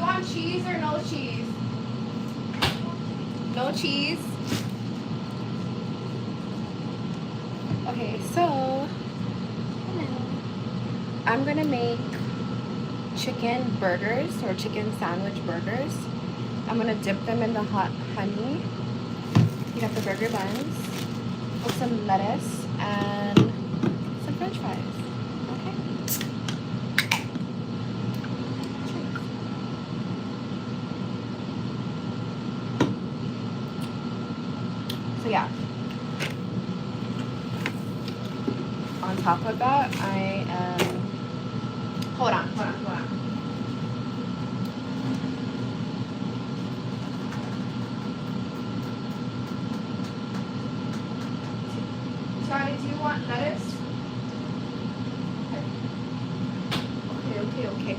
want cheese or no cheese? No cheese? Okay, so I'm gonna make chicken burgers or chicken sandwich burgers. I'm gonna dip them in the hot honey. Heat up the burger buns with some lettuce and some french fries. Okay? So yeah. On top of that, I am... Hold on. Charlie, do you want lettuce? Okay.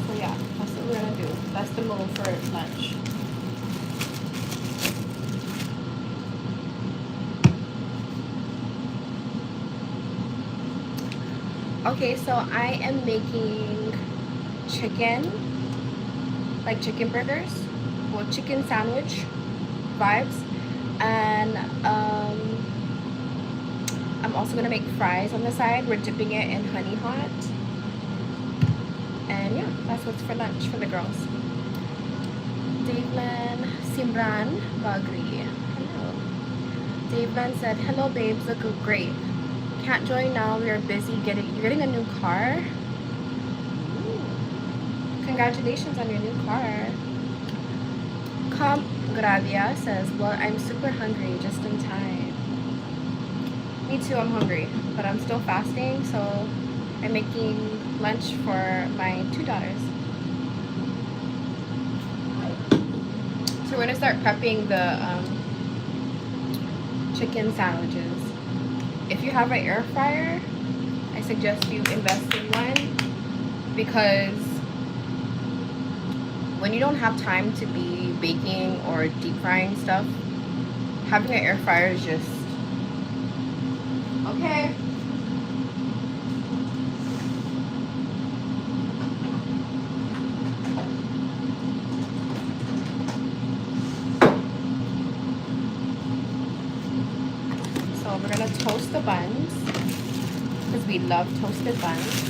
So yeah, that's what we're gonna do. That's the move for lunch. Okay, so I am making chicken, like chicken burgers, well, chicken sandwich vibes, and I'm also gonna make fries on the side. We're dipping it in honey hot, and yeah, that's what's for lunch for the girls. Davelan Simran Bagri. Hello. Davelan said, "Hello, babes. Look great. Can't join now. We are busy getting. You're getting a new car. Ooh. Congratulations on your new car." Comp Gravia says, "Well, I'm super hungry. Just in time." Me too. I'm hungry, but I'm still fasting, so I'm making lunch for my 2 daughters. So we're gonna start prepping the chicken sandwiches. If you have an air fryer, I suggest you invest in one, because when you don't have time to be baking or deep frying stuff, having an air fryer is just okay. So we're gonna toast the buns because we love toasted buns.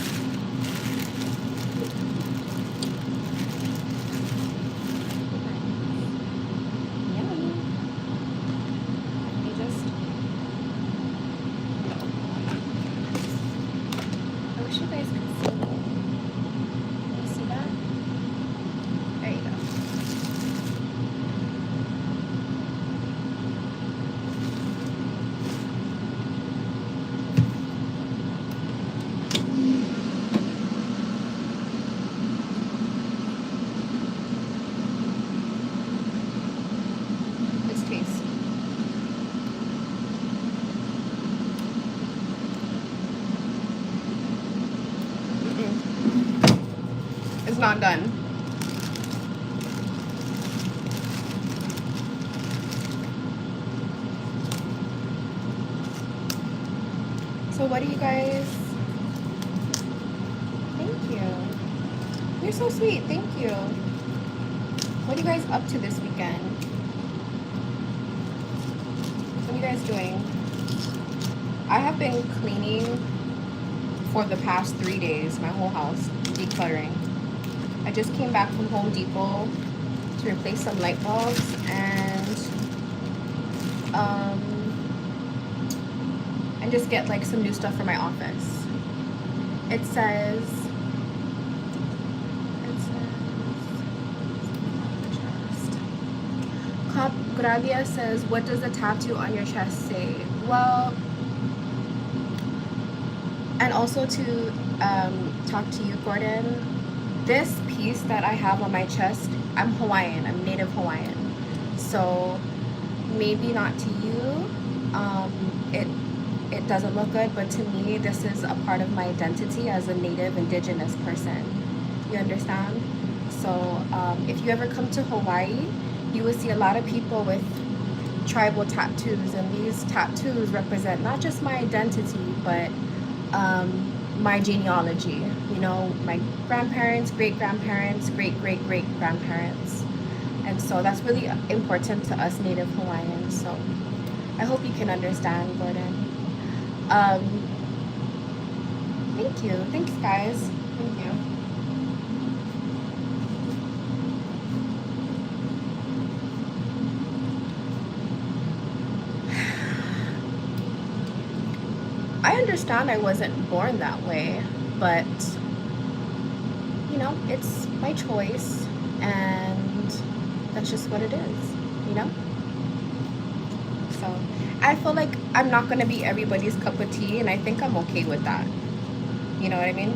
Not done. So what do you guys... Thank you. You're so sweet. Thank you. What are you guys up to this weekend? What are you guys doing? I have been cleaning for the past 3 days, my whole house, decluttering. I just came back from Home Depot to replace some light bulbs and just get like some new stuff for my office. It says Cop Gravia says, "What does the tattoo on your chest say?" Well, and also to talk to you, Gordon, this piece that I have on my chest, I'm Hawaiian, I'm native Hawaiian, so maybe not to you, it doesn't look good, but to me this is a part of my identity as a native indigenous person. You understand? So if you ever come to Hawaii, you will see a lot of people with tribal tattoos, and these tattoos represent not just my identity, but my genealogy, you know, my grandparents, great-grandparents, great-great-great-grandparents. And so that's really important to us Native Hawaiians. So I hope you can understand, Gordon. Thank you. Thanks, guys. Thank you. I understand I wasn't born that way, but you know, it's my choice, and that's just what it is, you know? So I feel like I'm not gonna be everybody's cup of tea, and I think I'm okay with that. You know what I mean?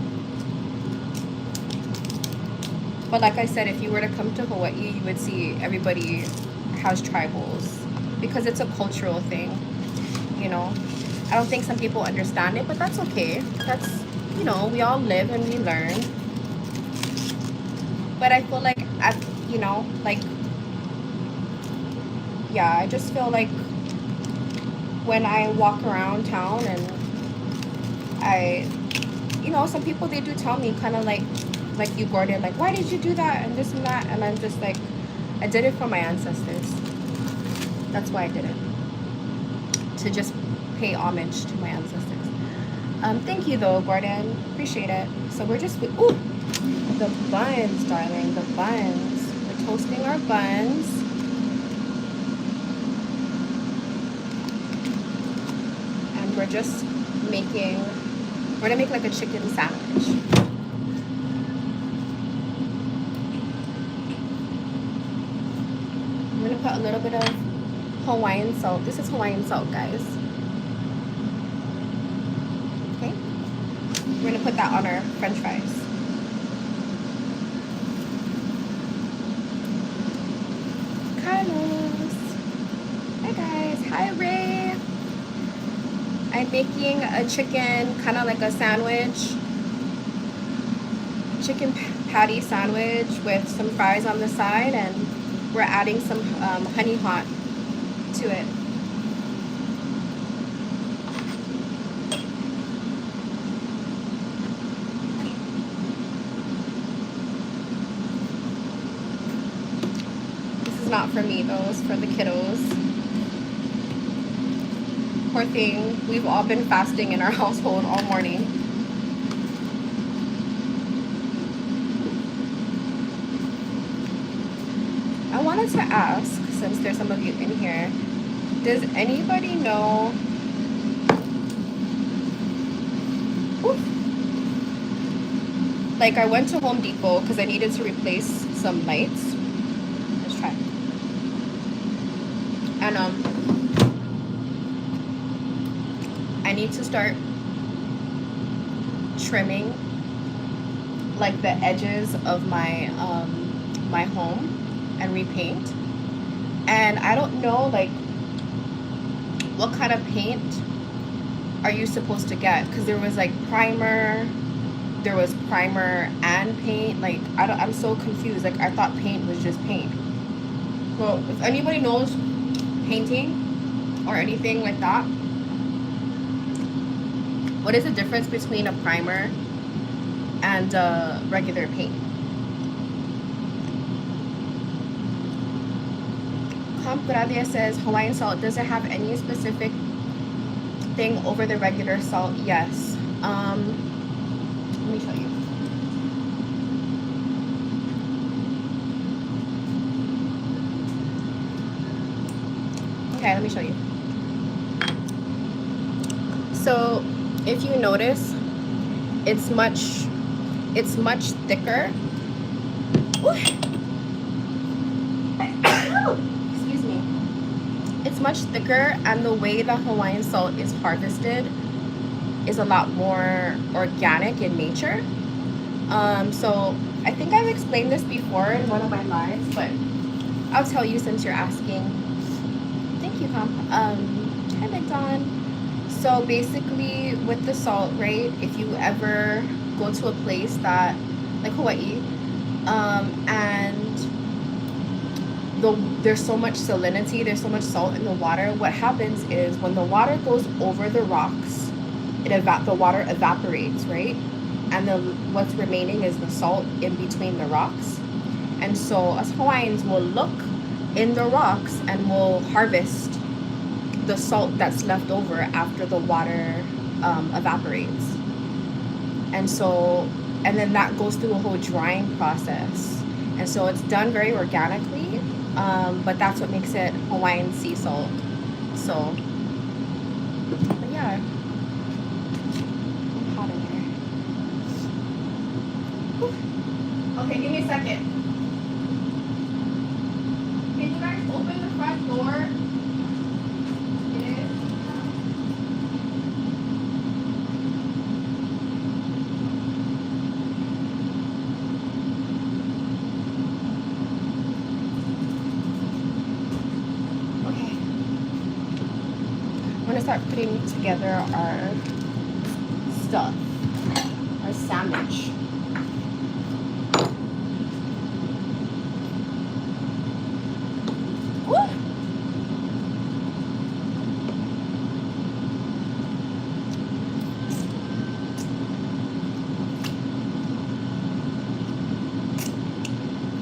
But like I said, if you were to come to Hawaii, you would see everybody has tribals because it's a cultural thing, you know? I don't think some people understand it, but that's okay. That's, you know, we all live and we learn. But I feel like, you know, like, yeah, I just feel like when I walk around town and you know, some people, they do tell me kind of like you, Gordon, like, why did you do that and this and that? And I'm just like, I did it for my ancestors. That's why I did it. To just pay homage to my ancestors. Thank you though, Gordon. Appreciate it. So we're just, ooh, the buns, darling, the buns. We're toasting our buns. And we're just making, we're gonna make like a chicken sandwich. I'm gonna put a little bit of Hawaiian salt. This is Hawaiian salt, guys. Okay. We're gonna put that on our French fries. Carlos. Hi guys. Hi Ray. I'm making a chicken, kind of like a sandwich. Chicken patty sandwich with some fries on the side, and we're adding some honey hot to it. This is not for me though, it's for the kiddos. Poor thing, we've all been fasting in our household all morning. I wanted to ask, since there's some of you in here, does anybody know, like I went to Home Depot because I needed to replace some lights. Let's try. And I need to start trimming like the edges of my my home and repaint. And I don't know like what kind of paint are you supposed to get, because there was like primer, there was primer and paint. Like I'm so confused. Like I thought paint was just paint. Well, if anybody knows painting or anything like that, what is the difference between a primer and regular paint? Comp Gradia says Hawaiian salt doesn't have any specific thing over the regular salt. Yes. Let me show you. Okay, let me show you. So if you notice, it's much thicker. Excuse me. It's much thicker, and the way the Hawaiian salt is harvested is a lot more organic in nature. So I think I've explained this before in one of my lives, but I'll tell you since you're asking. Thank you, Comp. Hi, Big Don. So basically with the salt, right, if you ever go to a place that, like Hawaii, and there's so much salinity, there's so much salt in the water, what happens is when the water goes over the rocks, the water evaporates, right? And then what's remaining is the salt in between the rocks. And so us Hawaiians will look in the rocks and will harvest the salt that's left over after the water evaporates. And so, and then that goes through a whole drying process. And so it's done very organically, but that's what makes it Hawaiian sea salt. So, but yeah. Hot in here. Whew. Okay, give me a second. Can you guys open the front door? It is. Okay. I'm gonna start putting together our stuff, our sandwich. Woo!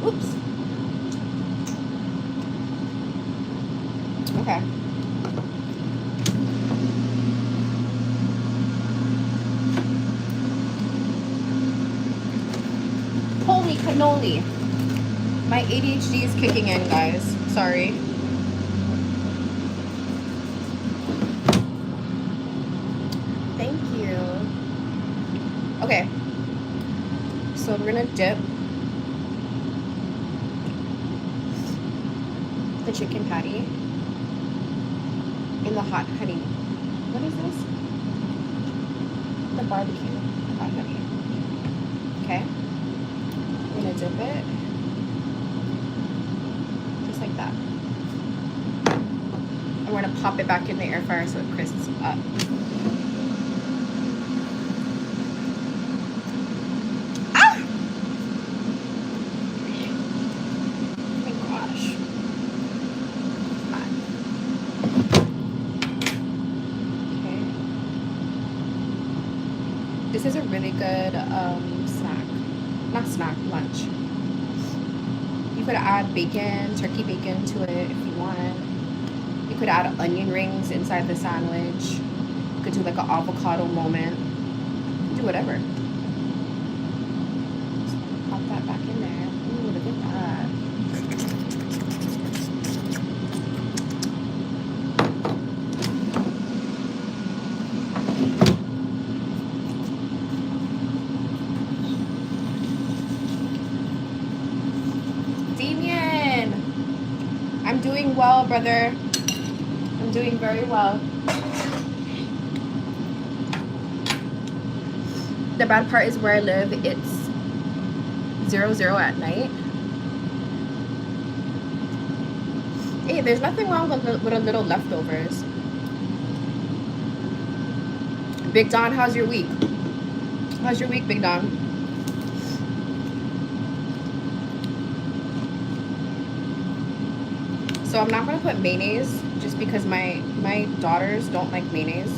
Oops. Okay. Holy cannoli. My ADHD is kicking in, guys. Sorry. Thank you. Okay. So we're gonna dip the chicken patty in the hot honey. What is this? The barbecue hot honey. Okay. I'm gonna dip it just like that. And we're gonna pop it back in the air fryer so it crisps up. Ah! Oh my gosh. Hot. Okay. This is a really good snack. Not snack, lunch. You could add bacon, turkey bacon to it if you want. You could add onion rings inside the sandwich. You could do like an avocado moment. Do whatever. Just pop that back in there. Ooh, look at that. Damien! I'm doing well, brother. I'm doing very well. The bad part is where I live, it's 0-0 at night. Hey, there's nothing wrong with a little leftovers. Big Don, how's your week? How's your week, Big Don? So I'm not gonna put mayonnaise just because my daughters don't like mayonnaise.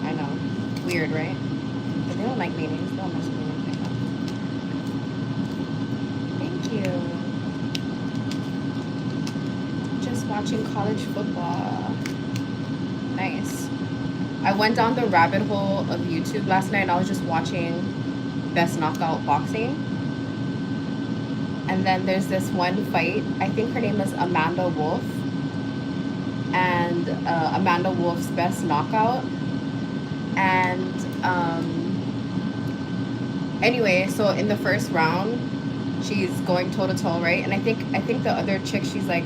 I know, weird, right? But they don't like mayonnaise. Don't mess with me like that. Thank you. Just watching college football. Nice. I went down the rabbit hole of YouTube last night and I was just watching Best Knockout Boxing. And then there's this one fight. I think her name is Amanda Wolf. And Amanda Wolf's Best Knockout. And anyway, so in the first round, she's going toe to toe, right? And I think the other chick, she's like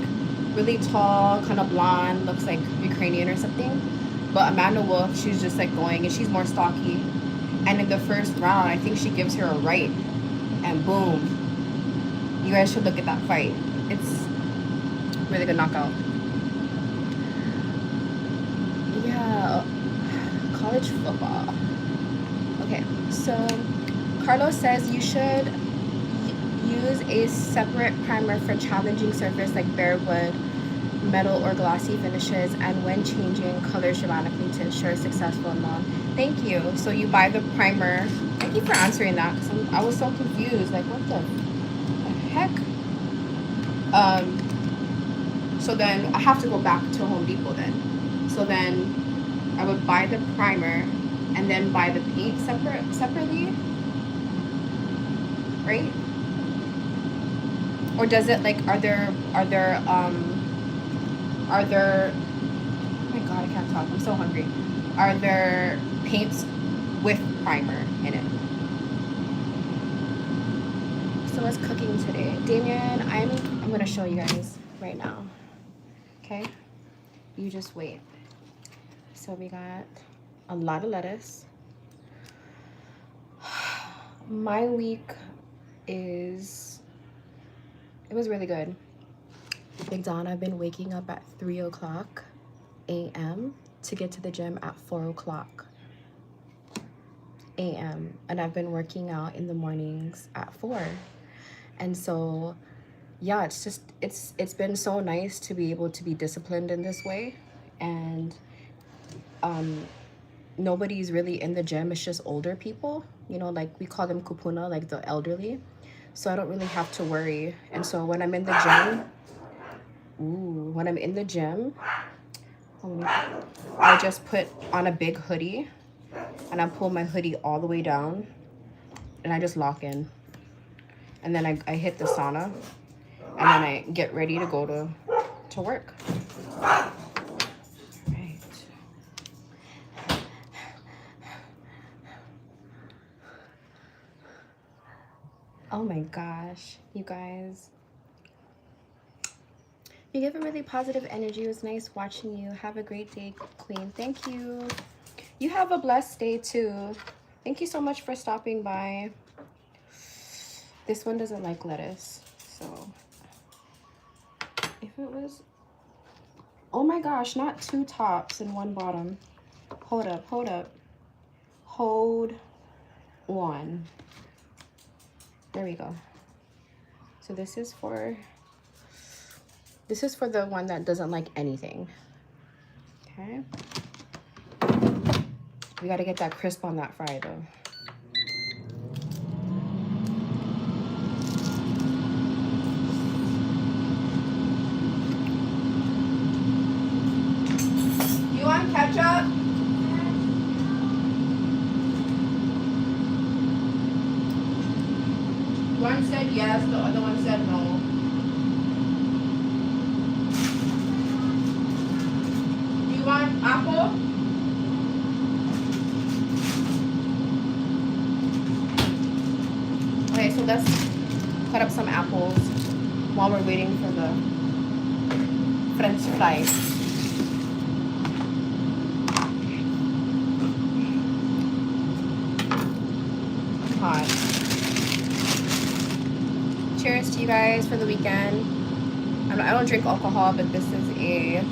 really tall, kind of blonde, looks like Ukrainian or something. But Amanda Wolf, she's just like going, and she's more stocky. And in the first round, I think she gives her a right, and boom. You guys should look at that fight. It's really good knockout. Yeah, college football. Okay, so Carlos says you should use a separate primer for challenging surface like bare wood metal or glossy finishes, and when changing colors dramatically to ensure successful and long. Thank you. So you buy the primer. Thank you for answering that, because I was so confused. Like, what the heck? So then I have to go back to Home Depot then. So then I would buy the primer and then buy the paint separately, right? Or does it, like, are there oh my god, I can't talk, I'm so hungry. Are there paints with primer in it? So what's cooking today? Damien, I'm gonna show you guys right now. Okay? You just wait. So we got a lot of lettuce. My week it was really good. Big Don, I've been waking up at 3 o'clock a.m. to get to the gym at 4 o'clock a.m. And I've been working out in the mornings at 4. And so, yeah, it's been so nice to be able to be disciplined in this way. And nobody's really in the gym. It's just older people, you know, like we call them kupuna, like the elderly. So I don't really have to worry. And so when I'm in the gym, I just put on a big hoodie and I pull my hoodie all the way down and I just lock in. And then I hit the sauna and then I get ready to go to work. Oh my gosh, you guys. You give a really positive energy. It was nice watching you. Have a great day, Queen. Thank you. You have a blessed day too. Thank you so much for stopping by. This one doesn't like lettuce, so if it was, oh my gosh, not 2 tops and 1 bottom. Hold up. Hold on. There we go. So this is for the one that doesn't like anything. Okay. We got to get that crisp on that fry though. You want ketchup? One said yes, the other one said no. Do you want apple? Okay, so let's cut up some apples while we're waiting for the French fries. Hot. Cheers to you guys for the weekend. I don't drink alcohol, but this is a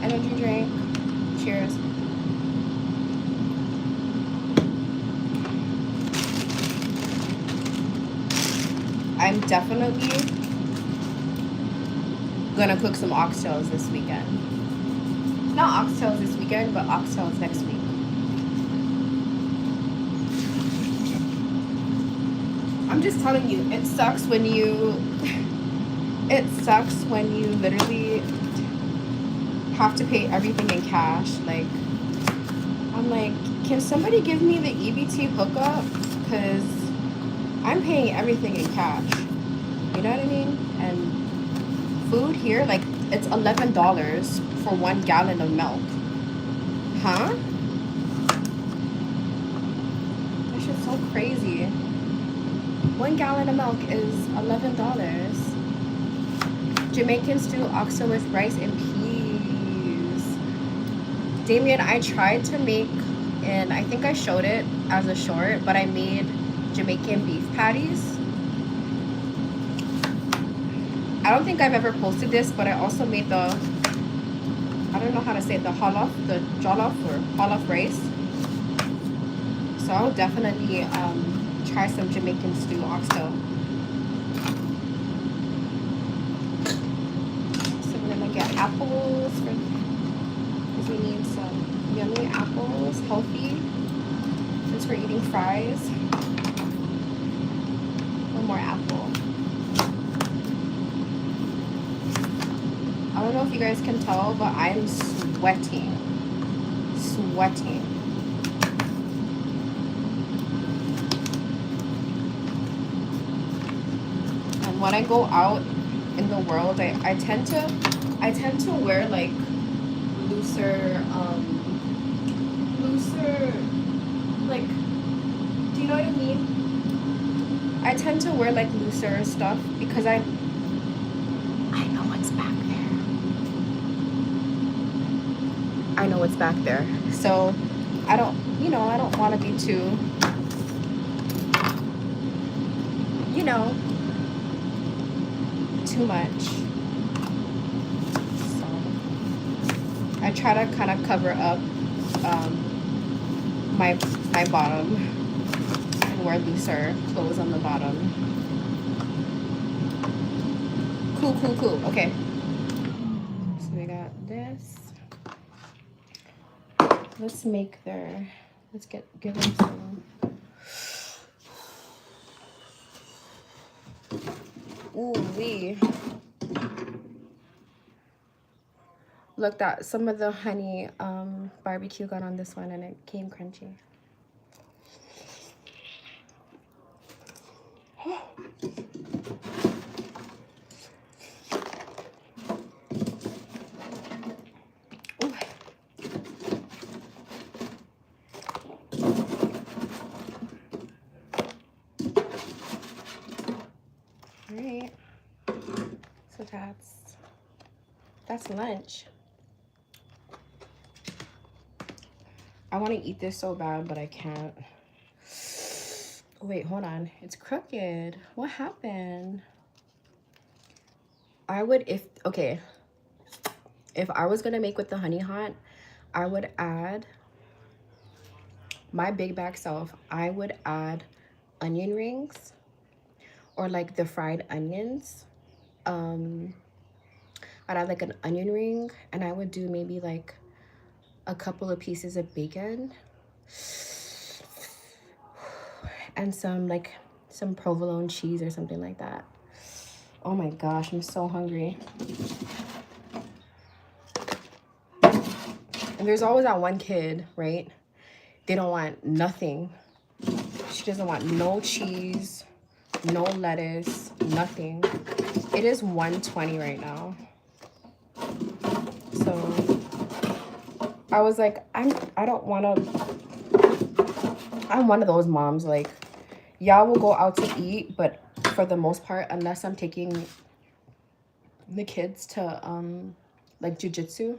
energy drink. Cheers. I'm definitely gonna cook some oxtails this weekend. Not oxtails this weekend, but oxtails next week. I'm just telling you, it sucks when you literally have to pay everything in cash. Like, I'm like, can somebody give me the EBT hookup? Because I'm paying everything in cash. You know what I mean? And food here, like, it's $11 for 1 gallon of milk. Huh? That shit's so crazy. 1 gallon of milk is $11. Jamaican stew oxtail with rice and peas. Damien, I tried to make, and I think I showed it as a short, but I made Jamaican beef patties. I don't think I've ever posted this, but I also made the, I don't know how to say it, the jollof or jollof rice. So I'll definitely try some Jamaican stew oxtail. So we're gonna get apples because we need some yummy apples, healthy, since we're eating fries. One more apple. I don't know if you guys can tell, but I'm sweating. And when I go out in the world, I tend to wear like looser, like, do you know what I mean? I tend to wear like looser stuff because I know what's back there. I know what's back there. So I don't want to be too, too much. So I try to kind of cover up my bottom and wear looser clothes on the bottom. Cool. Okay. So we got this. Let's give them some. Ooh-wee. Look, that some of the honey barbecue got on this one and it came crunchy. Alright. So that's lunch. I want to eat this so bad, but I can't. Wait, hold on. It's crooked. What happened? If I was gonna make with the honey hot, I would add my big bag self. I would add onion rings or like the fried onions. I'd add like an onion ring, and I would do maybe like a couple of pieces of bacon and some provolone cheese or something like that. Oh my gosh, I'm so hungry. And there's always that one kid, right? They don't want nothing. She doesn't want no cheese, no lettuce, nothing. It is 1:20 right now. So I was like, I'm one of those moms, like, y'all will go out to eat, but for the most part, unless I'm taking the kids to like jujitsu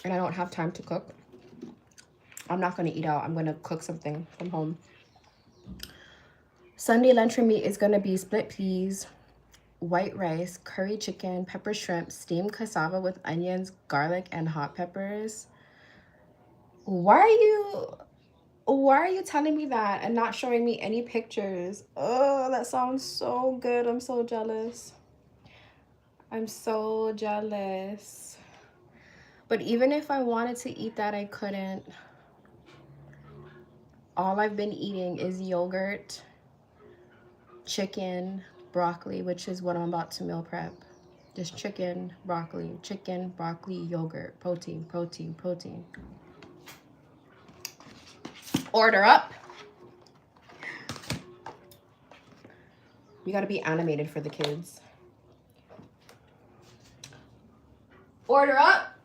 and I don't have time to cook, I'm not going to eat out. I'm going to cook something from home. Sunday lunch for me is going to be split peas, white rice, curry chicken, pepper shrimp, steamed cassava with onions, garlic, and hot peppers. Why are you telling me that and not showing me any pictures? Oh, that sounds so good. I'm so jealous. But even if I wanted to eat that, I couldn't. All I've been eating is yogurt, chicken, broccoli, which is what I'm about to meal prep. Just chicken, broccoli, yogurt, protein. Order up. You gotta be animated for the kids. Order up.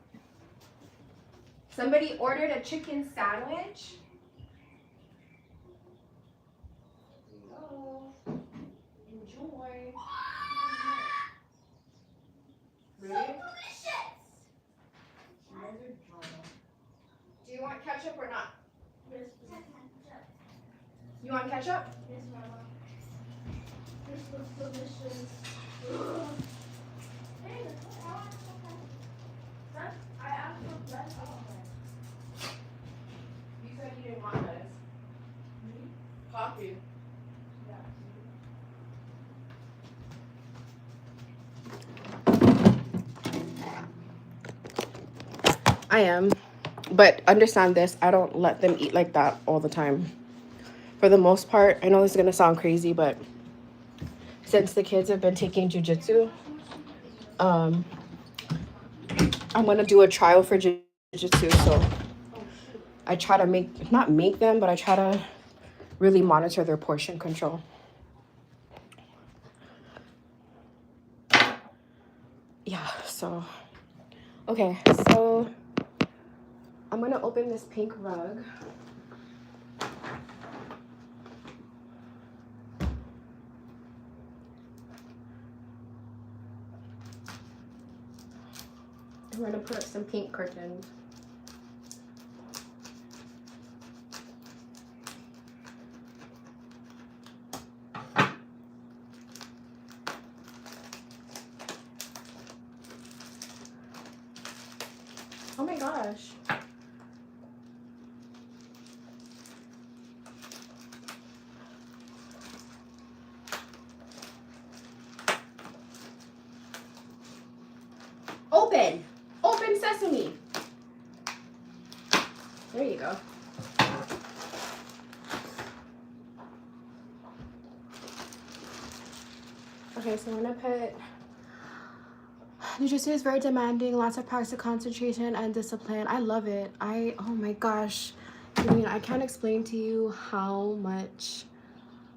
Somebody ordered a chicken sandwich. Hello. Enjoy. Really? So delicious. Do you want ketchup or not? Yes, please. You want ketchup? Yes, Mama. This looks delicious. Hey, I asked for bread. You said you didn't want lettuce. Coffee. I am. But understand this, I don't let them eat like that all the time. For the most part, I know this is going to sound crazy, but since the kids have been taking jujitsu, um, I'm going to do a trial for jujitsu. So I try to not make them, but I try to really monitor their portion control. Yeah, so, okay, so I'm going to open this pink rug. I'm going to put up some pink curtains. Oh my gosh. Open! Open sesame! There you go. Okay, so I'm gonna put... Jiu-jitsu is very demanding, lots of practice, concentration, and discipline. I love it. Oh my gosh. I mean, I can't explain to you how much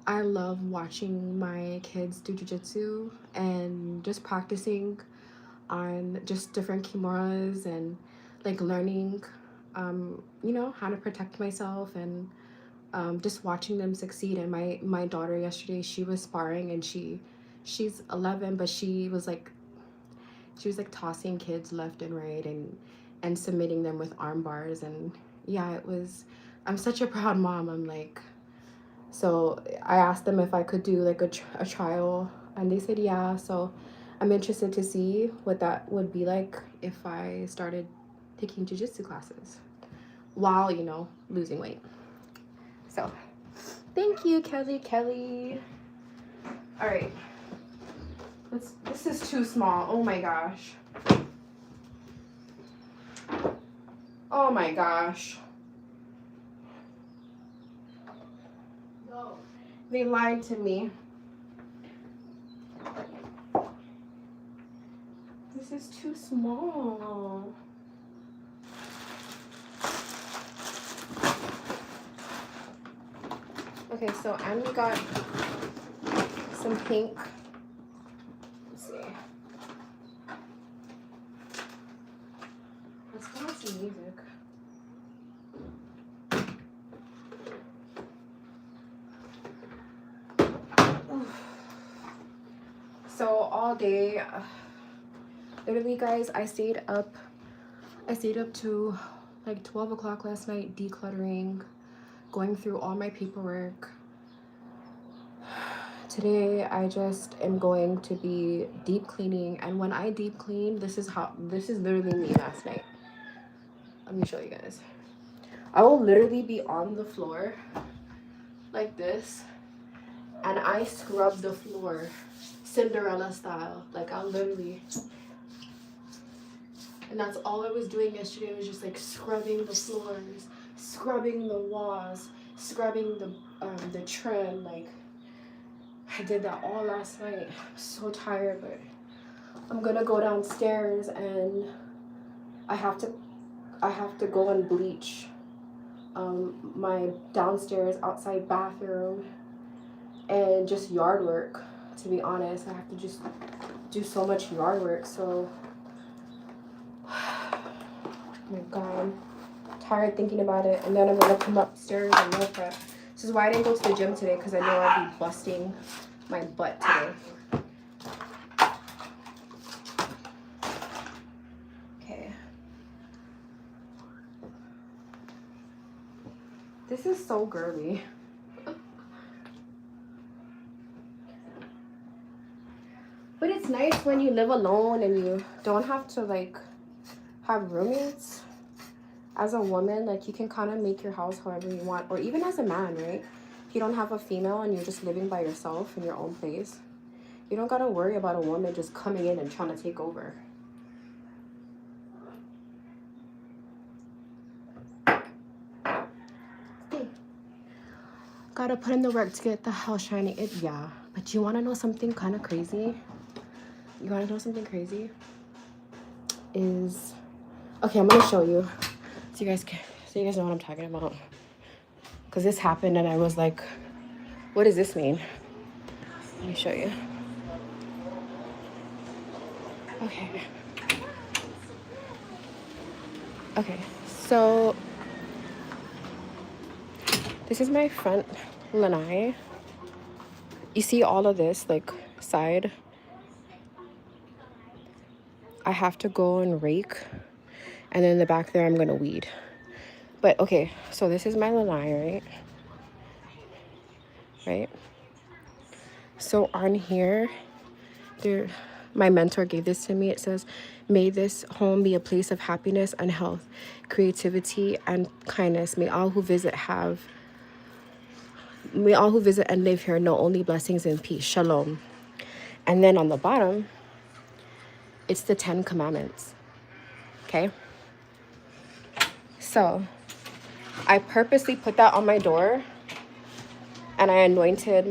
I love watching my kids do jiu-jitsu and just practicing on just different kimuras and like learning, you know, how to protect myself and just watching them succeed. And my daughter yesterday, she was sparring and she's 11, but she was like tossing kids left and right and submitting them with arm bars. And yeah, I'm such a proud mom. I'm like, so I asked them if I could do like a trial, and they said yeah. So I'm interested to see what that would be like if I started taking jiu-jitsu classes while, you know, losing weight. So thank you, Kelly. All right. This is too small. Oh my gosh. Oh my gosh. No. They lied to me. This is too small. Okay, so and we got some pink. Let's see. Let's put on some music. So all day, literally guys, I stayed up to like 12 o'clock last night decluttering, going through all my paperwork. Today I just am going to be deep cleaning, and when I deep clean, this is literally me last night. Let me show you guys. I will literally be on the floor like this and I scrub the floor Cinderella style. Like I'll literally, and that's all I was doing yesterday, was just like scrubbing the floors, scrubbing the walls, scrubbing the trim. Like I did that all last night. I'm so tired, but I'm gonna go downstairs and I have to go and bleach my downstairs outside bathroom and just yard work. To be honest, I have to just do so much yard work. So oh my god, I'm tired thinking about it. And then I'm gonna come upstairs and meal prep. This is why I didn't go to the gym today, because I know I'll be busting my butt today. Okay. This is so girly. But it's nice when you live alone and you don't have to like have roommates. As a woman, like you can kind of make your house however you want, or even as a man, right? If you don't have a female and you're just living by yourself in your own place, you don't gotta worry about a woman just coming in and trying to take over. Gotta put in the work to get the house shiny. Yeah. But you wanna know something kind of crazy? You wanna know something crazy? Okay, I'm gonna show you. So you guys know what I'm talking about. Because this happened and I was like, what does this mean? Let me show you. Okay. Okay, so this is my front lanai. You see all of this, like, side? I have to go and rake. And then in the back there, I'm going to weed. But, okay, so this is my lanai, right? Right? So on here, my mentor gave this to me. It says, may this home be a place of happiness and health, creativity and kindness. May all who visit and live here know only blessings and peace. Shalom. And then on the bottom, it's the 10 Commandments. Okay? So I purposely put that on my door, and I anointed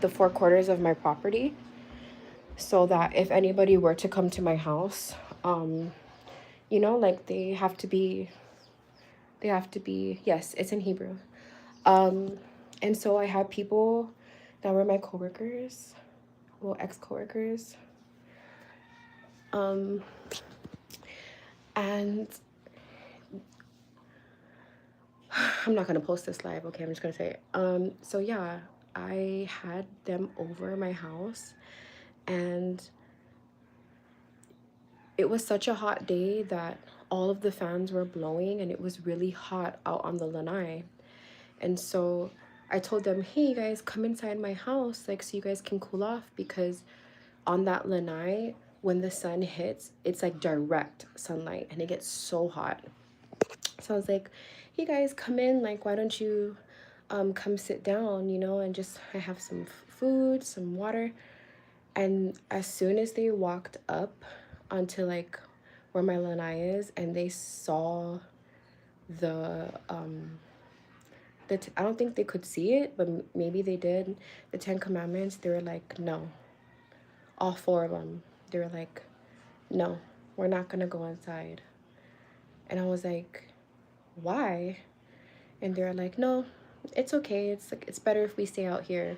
the 4 quarters of my property, so that if anybody were to come to my house, you know, like they have to be, yes, it's in Hebrew. And so I had people that were my coworkers, well, ex-coworkers, and I'm not gonna post this live, okay? I'm just gonna say it. So yeah, I had them over my house, and it was such a hot day that all of the fans were blowing, and it was really hot out on the lanai. And so I told them, hey, you guys, come inside my house, like, so you guys can cool off, because on that lanai, when the sun hits, it's like direct sunlight, and it gets so hot. So I was like, hey guys, come in, like, why don't you come sit down, you know, and just, I have some food, some water. And as soon as they walked up onto, like, where my lanai is, and they saw the I don't think they could see it, but maybe they did, the 10 Commandments, they were like, no. All 4 of them, they were like, no, we're not gonna go inside. And I was like, why? And they're like, no, it's okay, it's better if we stay out here.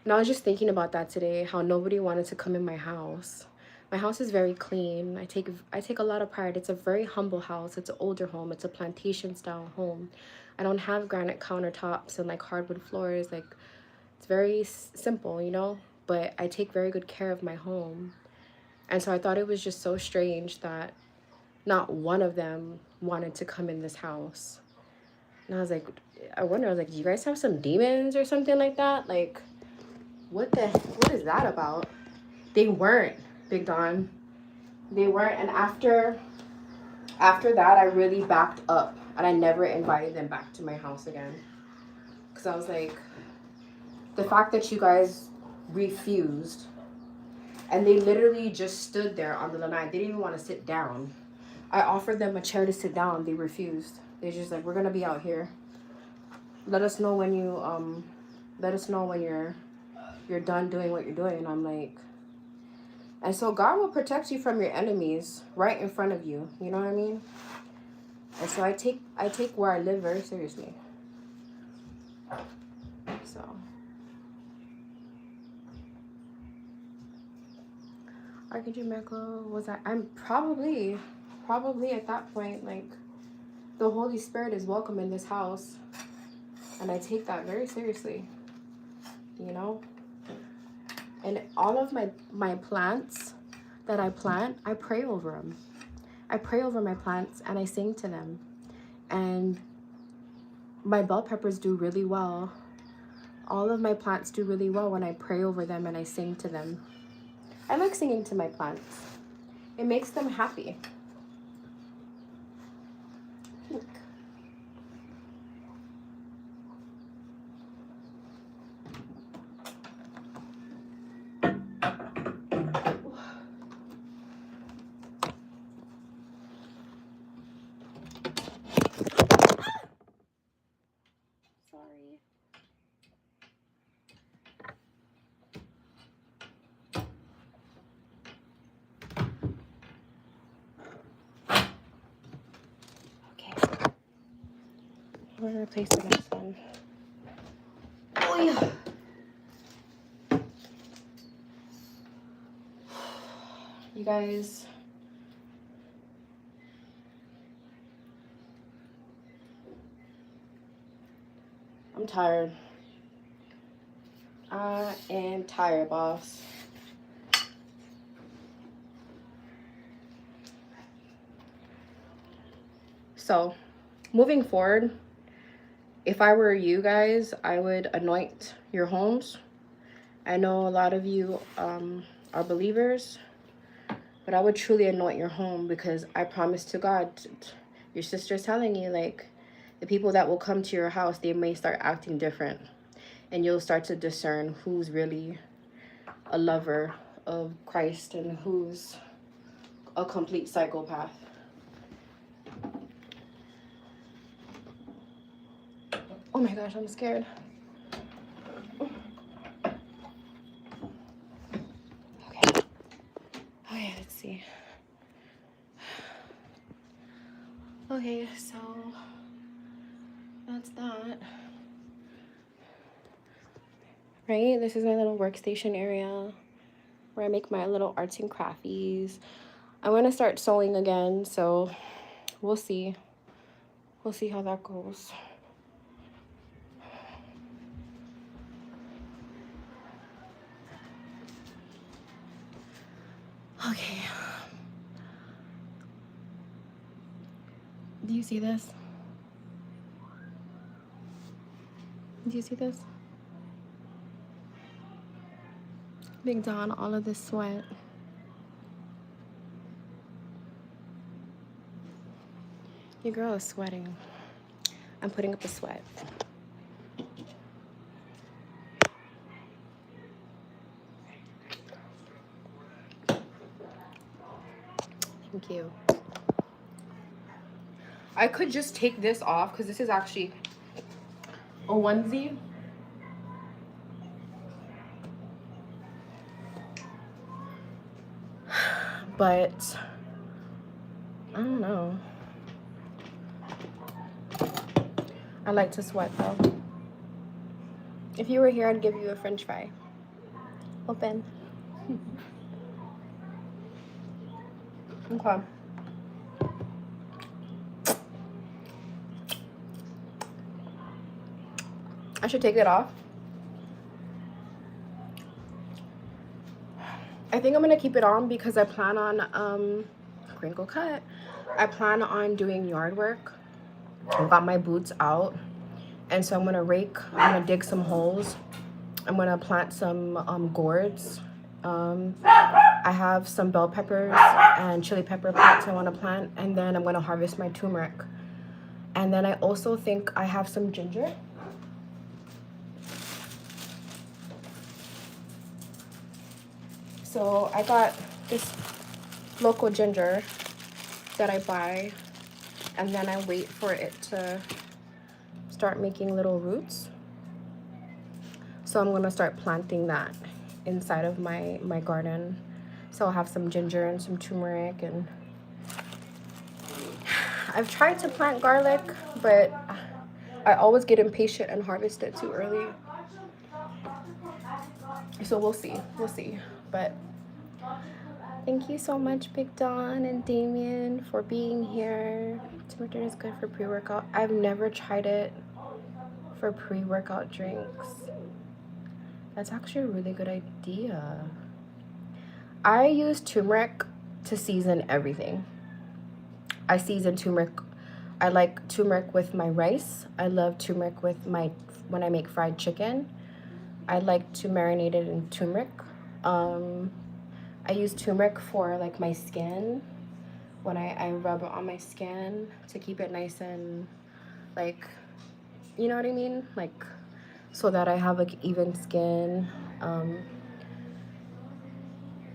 And I was just thinking about that today, how nobody wanted to come in my house. My house is very clean. I take a lot of pride. It's a very humble house. It's an older home. It's a plantation style home. I don't have granite countertops and like hardwood floors. Like, it's very simple, you know, but I take very good care of my home. And so I thought it was just so strange that not one of them wanted to come in this house. And I was like, I was like, do you guys have some demons or something like that? Like, what is that about? They weren't, Big Don. They weren't. And after that, I really backed up, and I never invited them back to my house again. Because I was like, the fact that you guys refused, and they literally just stood there on the lanai. They didn't even want to sit down. I offered them a chair to sit down. They refused. They're just like, we're gonna be out here. Let us know when you're done doing what you're doing. And I'm like, and so God will protect you from your enemies right in front of you. You know what I mean? And so I take where I live very seriously. So Archangel Michael was I'm probably at that point, like, the Holy Spirit is welcome in this house, and I take that very seriously, you know. And all of my plants that I plant, I pray over them. I pray over my plants, and I sing to them. And my bell peppers do really well. All of my plants do really well when I pray over them and I sing to them. I like singing to my plants. It makes them happy. Look. I'm gonna replace the next one. Oh yeah. You guys, I'm tired. I am tired, boss. So, moving forward, if I were you guys, I would anoint your homes. I know a lot of you are believers, but I would truly anoint your home, because I promise to God, your sister's telling you, like, the people that will come to your house, they may start acting different. And you'll start to discern who's really a lover of Christ and who's a complete psychopath. Oh my gosh, I'm scared. Okay. Okay, let's see. Okay, so that's that. Right, this is my little workstation area where I make my little arts and crafties. I'm gonna start sewing again, so we'll see. We'll see how that goes. Okay. Do you see this? Do you see this? Big Don, all of this sweat. Your girl is sweating. I'm putting up a sweat. Thank you. I could just take this off because this is actually a onesie. But I don't know. I like to sweat though. If you were here, I'd give you a French fry. Open. Okay. I should take it off. I think I'm gonna keep it on because I plan on crinkle cut. I plan on doing yard work. I've got my boots out, and so I'm gonna dig some holes. I'm gonna plant some gourds. I have some bell peppers and chili pepper plants I want to plant, and then I'm gonna harvest my turmeric. And then I also think I have some ginger. So I got this local ginger that I buy, and then I wait for it to start making little roots. So I'm gonna start planting that inside of my garden. So I'll have some ginger and some turmeric, and I've tried to plant garlic, but I always get impatient and harvest it too early. So we'll see, but thank you so much, Big Don and Damien, for being here. Turmeric is good for pre-workout. I've never tried it for pre-workout drinks. That's actually a really good idea. I use turmeric to season everything. I season turmeric. I like turmeric with my rice. I love turmeric with when I make fried chicken. I like to marinate it in turmeric. I use turmeric for like my skin. When I rub it on my skin to keep it nice and like, you know what I mean? Like, so that I have like even skin.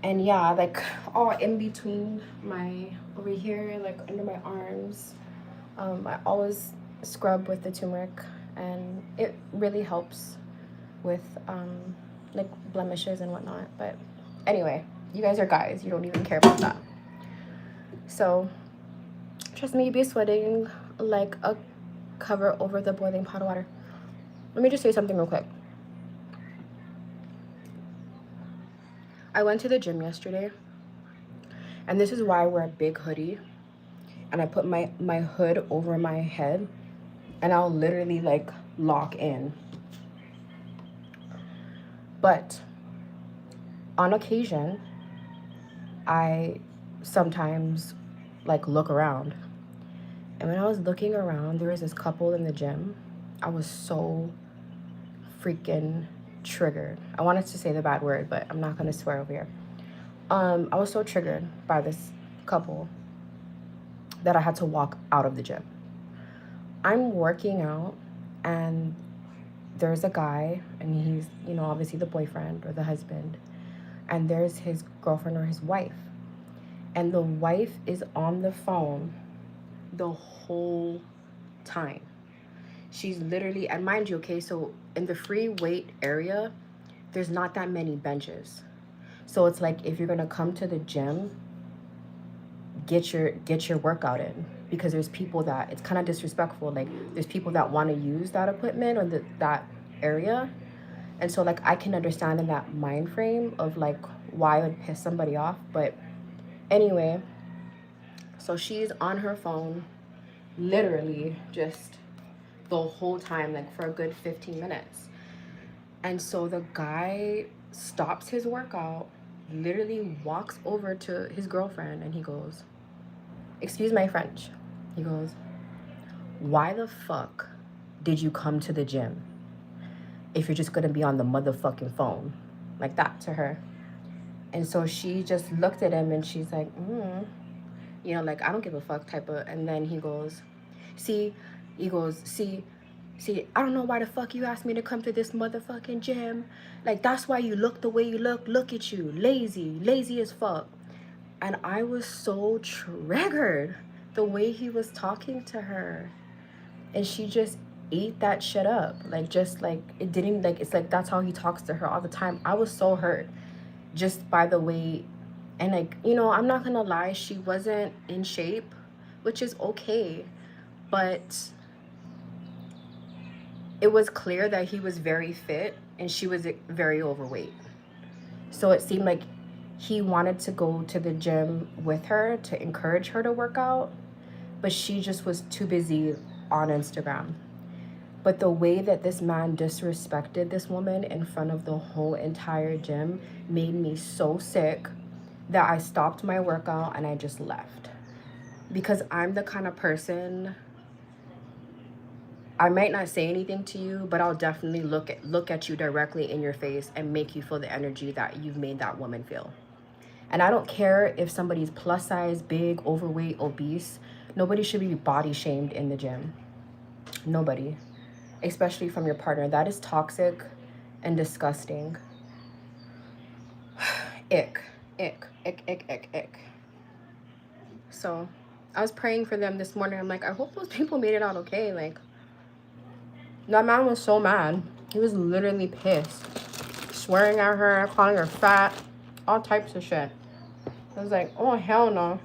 And yeah, like all in between over here, like under my arms, I always scrub with the turmeric, and it really helps with like blemishes and whatnot. But anyway, you guys are guys, you don't even care about that. So trust me, you'd be sweating like a cover over the boiling pot of water. Let me just say something real quick. I went to the gym yesterday, and this is why I wear a big hoodie, and I put my hood over my head, and I'll literally like lock in. But on occasion, I sometimes like look around. And when I was looking around, there was this couple in the gym. I was so freaking triggered. I wanted to say the bad word, but I'm not gonna swear over here. I was so triggered by this couple that I had to walk out of the gym. I'm working out, and there's a guy, and he's, you know, obviously the boyfriend or the husband, and there's his girlfriend or his wife. And the wife is on the phone the whole time. She's literally, and mind you, okay, so in the free weight area, there's not that many benches. So it's like, if you're gonna come to the gym, get your workout in, because there's people that, it's kind of disrespectful. Like, there's people that want to use that equipment or that area. And so like, I can understand in that mind frame of like why it would piss somebody off. But anyway, so she's on her phone literally just the whole time, like for a good 15 minutes. And so the guy stops his workout, literally walks over to his girlfriend, and he goes, excuse my French, he goes, why the fuck did you come to the gym if you're just gonna be on the motherfucking phone? Like that to her. And so she just looked at him, and she's like, you know, like, I don't give a fuck type of. And then he goes, see, I don't know why the fuck you asked me to come to this motherfucking gym. Like, that's why you look the way you look. Look at you, lazy as fuck. And I was so triggered the way he was talking to her. And she just ate that shit up. Like, just like, it didn't, like, it's like, that's how he talks to her all the time. I was so hurt just by the way. And like, you know, I'm not gonna lie, she wasn't in shape, which is okay, but it was clear that he was very fit and she was very overweight. So it seemed like he wanted to go to the gym with her to encourage her to work out, but she just was too busy on Instagram. But the way that this man disrespected this woman in front of the whole entire gym made me so sick that I stopped my workout and I just left. Because I'm the kind of person, I might not say anything to you, but I'll definitely look at you directly in your face and make you feel the energy that you've made that woman feel. And I don't care if somebody's plus size, big, overweight, obese. Nobody should be body shamed in the gym. Nobody. Especially from your partner. That is toxic and disgusting. Ick. So I was praying for them this morning. I'm like, I hope those people made it out okay. Like, that man was so mad. He was literally pissed, swearing at her, calling her fat, all types of shit. I was like, oh hell no.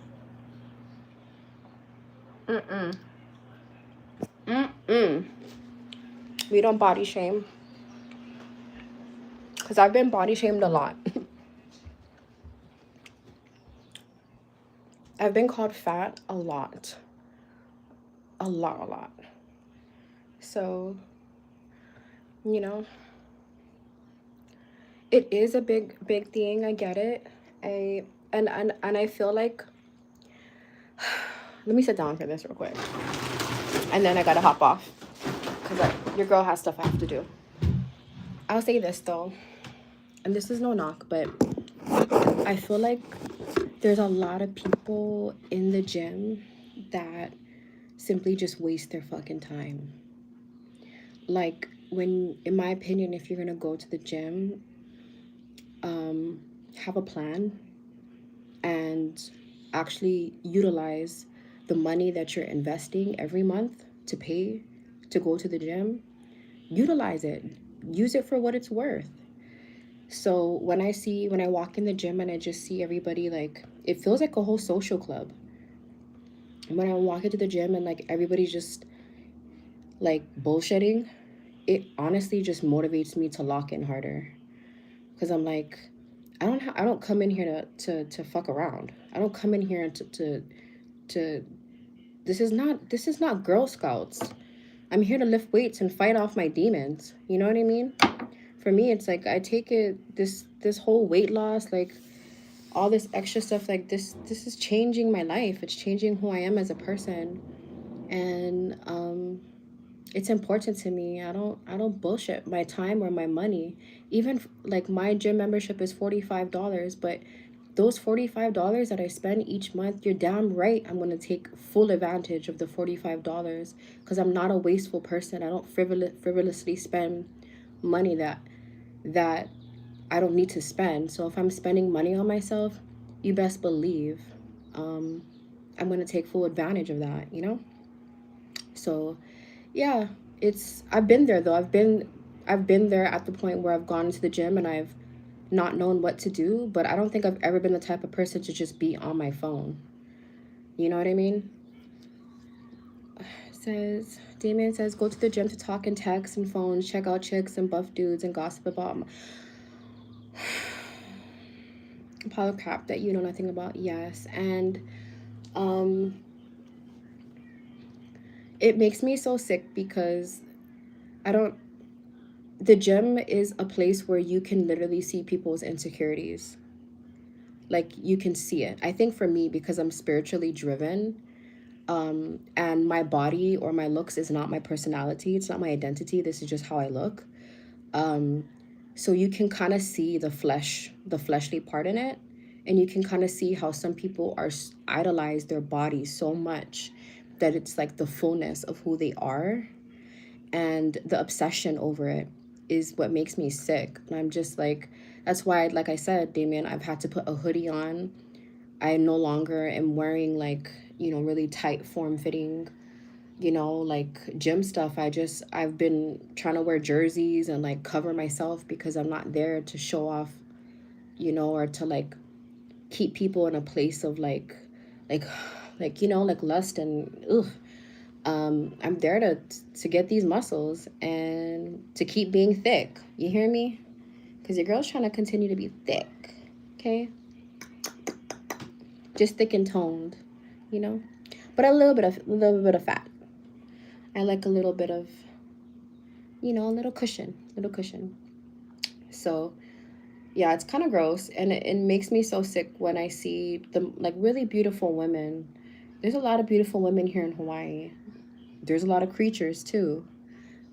We don't body shame, because I've been body shamed a lot. I've been called fat a lot. A lot. So, you know, it is a big thing. I get it. And I feel like, let me sit down for this real quick, and then I gotta hop off, because your girl has stuff I have to do. I'll say this though, and this is no knock, but I feel like there's a lot of people in the gym that simply just waste their fucking time. Like, when, in my opinion, if you're gonna go to the gym, have a plan and actually utilize the money that you're investing every month to pay to go to the gym. Utilize it. Use it for what it's worth. So when I walk in the gym and I just see everybody, like, it feels like a whole social club. When I walk into the gym and like everybody's just like bullshitting, it honestly just motivates me to lock in harder. Because I'm like, I don't come in here to fuck around. I don't come in here to this is not Girl Scouts. I'm here to lift weights and fight off my demons. You know what I mean? For me, it's like I take it this whole weight loss, like all this extra stuff, like this is changing my life. It's changing who I am as a person, and it's important to me. I don't bullshit my time or my money. Even like my gym membership is $45, but those $45 that I spend each month, you're damn right I'm gonna take full advantage of the $45 because I'm not a wasteful person. I don't frivolously spend money that I don't need to spend. So if I'm spending money on myself, you best believe um, I'm gonna take full advantage of that, you know? So yeah, it's I've been there though. I've been there at the point where I've gone into the gym and I've not known what to do, but I don't think I've ever been the type of person to just be on my phone. You know what I mean? Says Damien says go to the gym to talk and text and phones, check out chicks and buff dudes and gossip about a pile of crap that you know nothing about. Yes, and um, it makes me so sick because I don't. The gym is a place where you can literally see people's insecurities. Like you can see it. I think for me, because I'm spiritually driven, and my body or my looks is not my personality. It's not my identity. This is just how I look. Um, so you can kind of see the fleshly part in it, and you can kind of see how some people idolize their bodies so much that it's like the fullness of who they are, and the obsession over it is what makes me sick. And I'm just like, that's why, like I said, Damien, I've had to put a hoodie on. I no longer am wearing like, really tight form fitting, like gym stuff. I've been trying to wear jerseys and like cover myself because I'm not there to show off, or to like keep people in a place of like, like lust and ugh. I'm there to get these muscles and to keep being thick. You hear me? Because your girl's trying to continue to be thick. Okay? Just thick and toned, you know? But a little bit of fat. I like a little bit of, a little cushion. Little cushion. So yeah, it's kind of gross, and it makes me so sick when I see the like really beautiful women. There's a lot of beautiful women here in Hawaii. There's a lot of creatures too.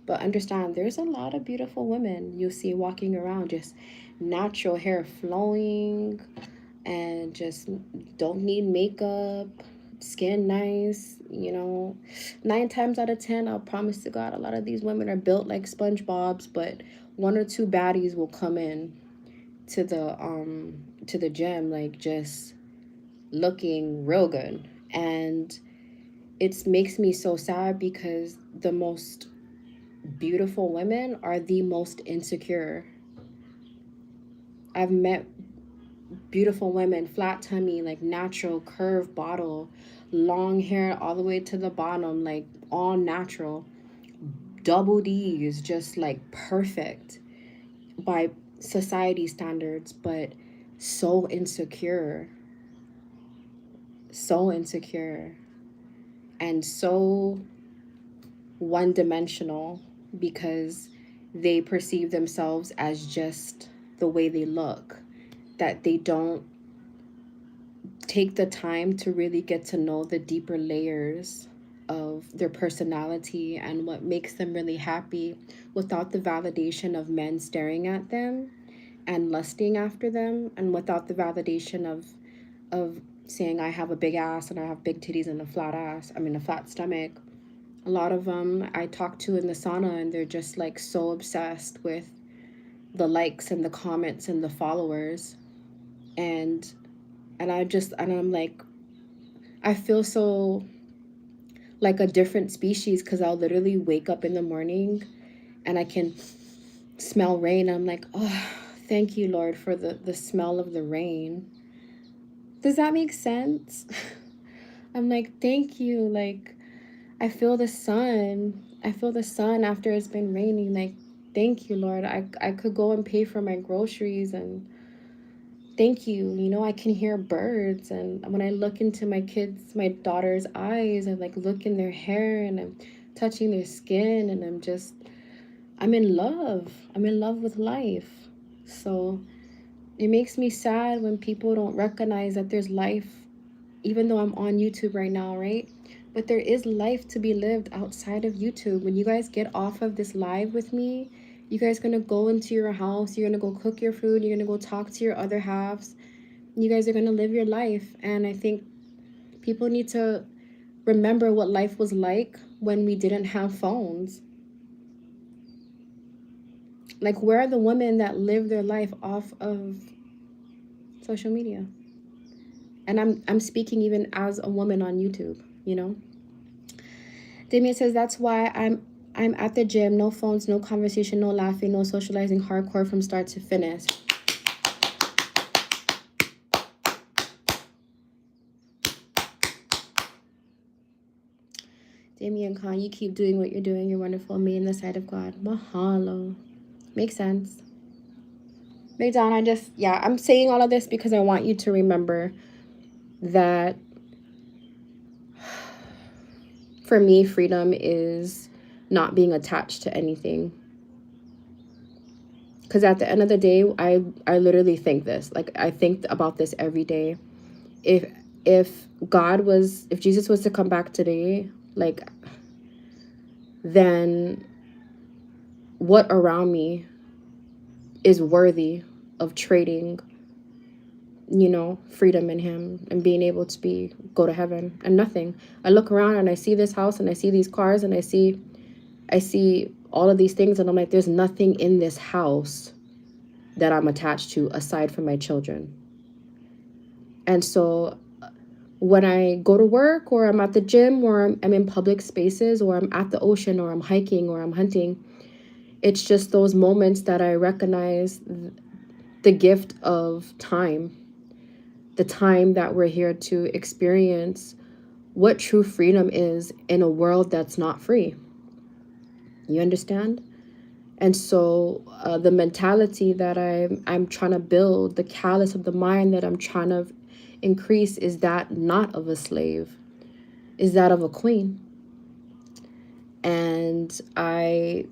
But understand, there's a lot of beautiful women you'll see walking around, just natural hair flowing and just don't need makeup, skin nice, 9 times out of 10, I'll promise to God, a lot of these women are built like SpongeBob's, but one or two baddies will come in to the gym like just looking real good. And it makes me so sad because the most beautiful women are the most insecure. I've met beautiful women, flat tummy, like natural curve bottle, long hair all the way to the bottom, like all natural, double D's, just like perfect by society standards, but so insecure, so insecure, and so one dimensional because they perceive themselves as just the way they look, that they don't take the time to really get to know the deeper layers of their personality and what makes them really happy without the validation of men staring at them and lusting after them, and without the validation of saying I have a big ass and I have big titties and a flat ass, I mean a flat stomach. A lot of them I talk to in the sauna and they're just like so obsessed with the likes and the comments and the followers, and I'm like, I feel so like a different species because I'll literally wake up in the morning and I can smell rain. I'm like, oh, thank you, Lord, for the smell of the rain. Does that make sense? I'm like, thank you. Like, I feel the sun. I feel the sun after it's been raining. Like, thank you, Lord. I could go and pay for my groceries, and thank you. You know, I can hear birds, and when I look into my daughter's eyes, I like look in their hair, and I'm touching their skin, and I'm in love. I'm in love with life. So it makes me sad when people don't recognize that there's life, even though I'm on YouTube right now, right? But there is life to be lived outside of YouTube. When you guys get off of this live with me, you guys gonna go into your house, you're gonna go cook your food, you're gonna go talk to your other halves. You guys are gonna live your life. And I think people need to remember what life was like when we didn't have phones. Like, where are the women that live their life off of social media? And I'm speaking even as a woman on YouTube, you know? Damien says that's why I'm at the gym, no phones, no conversation, no laughing, no socializing, hardcore from start to finish. Damien Khan, you keep doing what you're doing. You're wonderful, made in the sight of God. Mahalo. Makes sense. McDon, I'm saying all of this because I want you to remember that for me, freedom is not being attached to anything. Because at the end of the day, I literally think this. Like, I think about this every day. If Jesus was to come back today, like, then what around me is worthy of trading, you know, freedom in him and being able to go to heaven? And nothing. I look around and I see this house and I see these cars and I see all of these things, and I'm like, there's nothing in this house that I'm attached to aside from my children. And so when I go to work, or I'm at the gym, or I'm in public spaces, or I'm at the ocean, or I'm hiking, or I'm hunting, it's just those moments that I recognize the gift of time, the time that we're here to experience what true freedom is in a world that's not free. You understand? And so the mentality that I'm trying to build, the callous of the mind that I'm trying to increase, is that not of a slave, is that of a queen. And I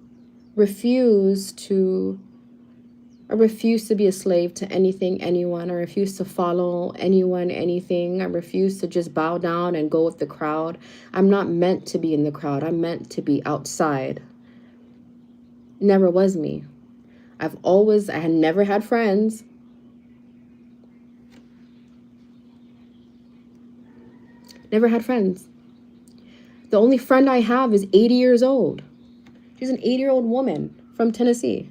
refuse to be a slave to anything, anyone. I refuse to follow anyone, anything. I refuse to just bow down and go with the crowd. I'm not meant to be in the crowd. I'm meant to be outside. Never was me. I had never had friends. Never had friends. The only friend I have is 80 years old. She's an 80-year-old woman from Tennessee.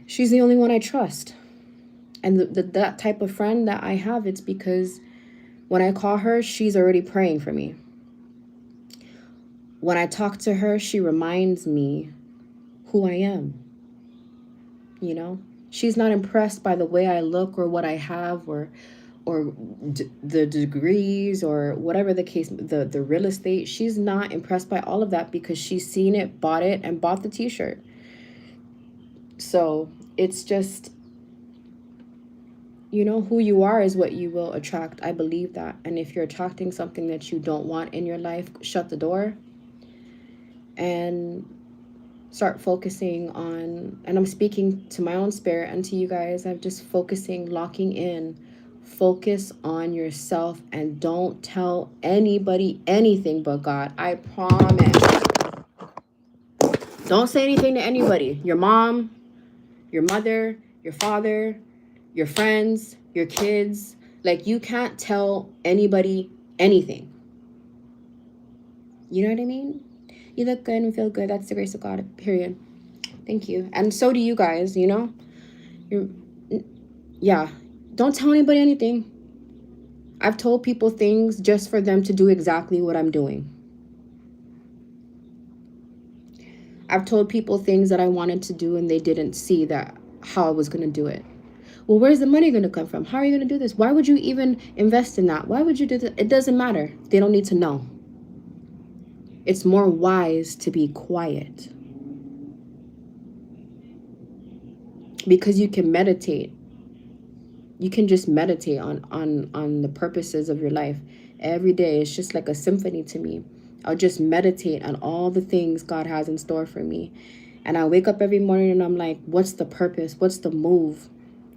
She's the only one I trust. And that type of friend that I have, it's because when I call her, she's already praying for me. When I talk to her, she reminds me who I am. You know, she's not impressed by the way I look or what I have or the degrees or whatever the case, the real estate. She's not impressed by all of that because she's seen it, bought it, and bought the t-shirt. So it's just, you know, who you are is what you will attract. I believe that. And if you're attracting something that you don't want in your life, shut the door and start focusing on, and I'm speaking to my own spirit and to you guys, I'm just focusing, locking in, focus on yourself, and don't tell anybody anything but God. I promise. Don't say anything to anybody. Your mom, your mother, your father, your friends, your kids. Like, you can't tell anybody anything. You know what I mean? You look good and feel good. That's the grace of God, period. Thank you. And so do you guys, you know? Yeah. Don't tell anybody anything. I've told people things just for them to do exactly what I'm doing. I've told people things that I wanted to do and they didn't see that how I was going to do it. Well, where's the money going to come from? How are you going to do this? Why would you even invest in that? Why would you do that? It doesn't matter. They don't need to know. It's more wise to be quiet. Because you can meditate. You can just meditate on the purposes of your life. Every day, it's just like a symphony to me. I'll just meditate on all the things God has in store for me. And I wake up every morning and I'm like, what's the purpose? What's the move?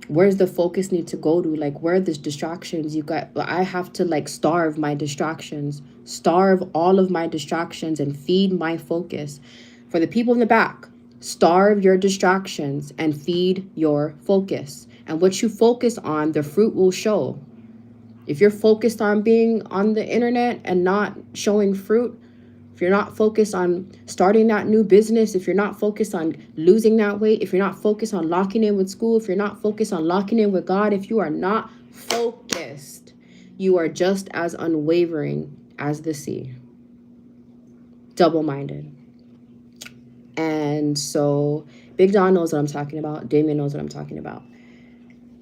Where's the focus need to go to? Like, where are the distractions? I have to like starve my distractions, starve all of my distractions and feed my focus. For the people in the back, starve your distractions and feed your focus. And what you focus on, the fruit will show. If you're focused on being on the internet and not showing fruit, if you're not focused on starting that new business, if you're not focused on losing that weight, if you're not focused on locking in with school, if you're not focused on locking in with God, if you are not focused, you are just as unwavering as the sea. Double-minded. And so Big John knows what I'm talking about. Damien knows what I'm talking about.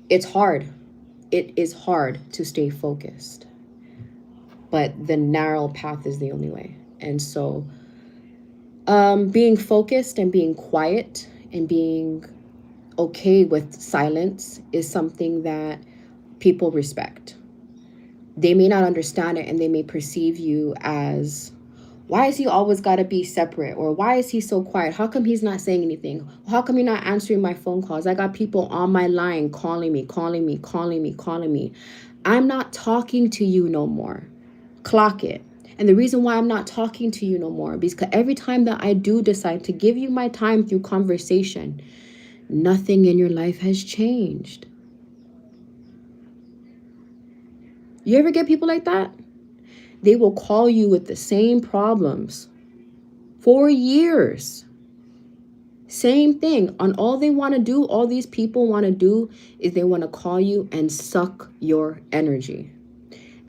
It's hard. It is hard to stay focused. But the narrow path is the only way. And so being focused and being quiet and being okay with silence is something that people respect. They may not understand it and they may perceive you as, why is he always got to be separate? Or why is he so quiet? How come he's not saying anything? How come you're not answering my phone calls? I got people on my line calling me. I'm not talking to you no more. Clock it. And the reason why I'm not talking to you no more, because every time that I do decide to give you my time through conversation, nothing in your life has changed. You ever get people like that? They will call you with the same problems for years. Same thing. On all they want to do, all these people want to do is they want to call you and suck your energy.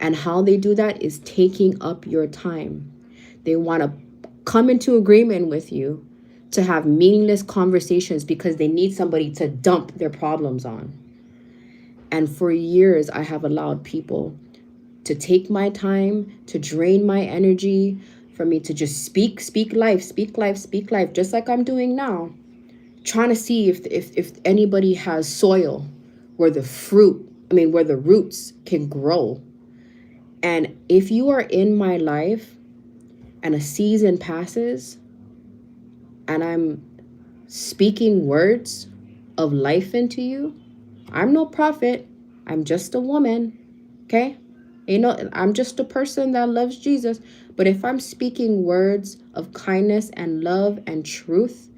And how they do that is taking up your time. They want to come into agreement with you to have meaningless conversations because they need somebody to dump their problems on. And for years, I have allowed people to take my time, to drain my energy, for me to just speak life, just like I'm doing now. Trying to see if anybody has soil where the roots can grow. And if you are in my life and a season passes and I'm speaking words of life into you, I'm no prophet. I'm just a woman. Okay? I'm just a person that loves Jesus. But if I'm speaking words of kindness and love and truth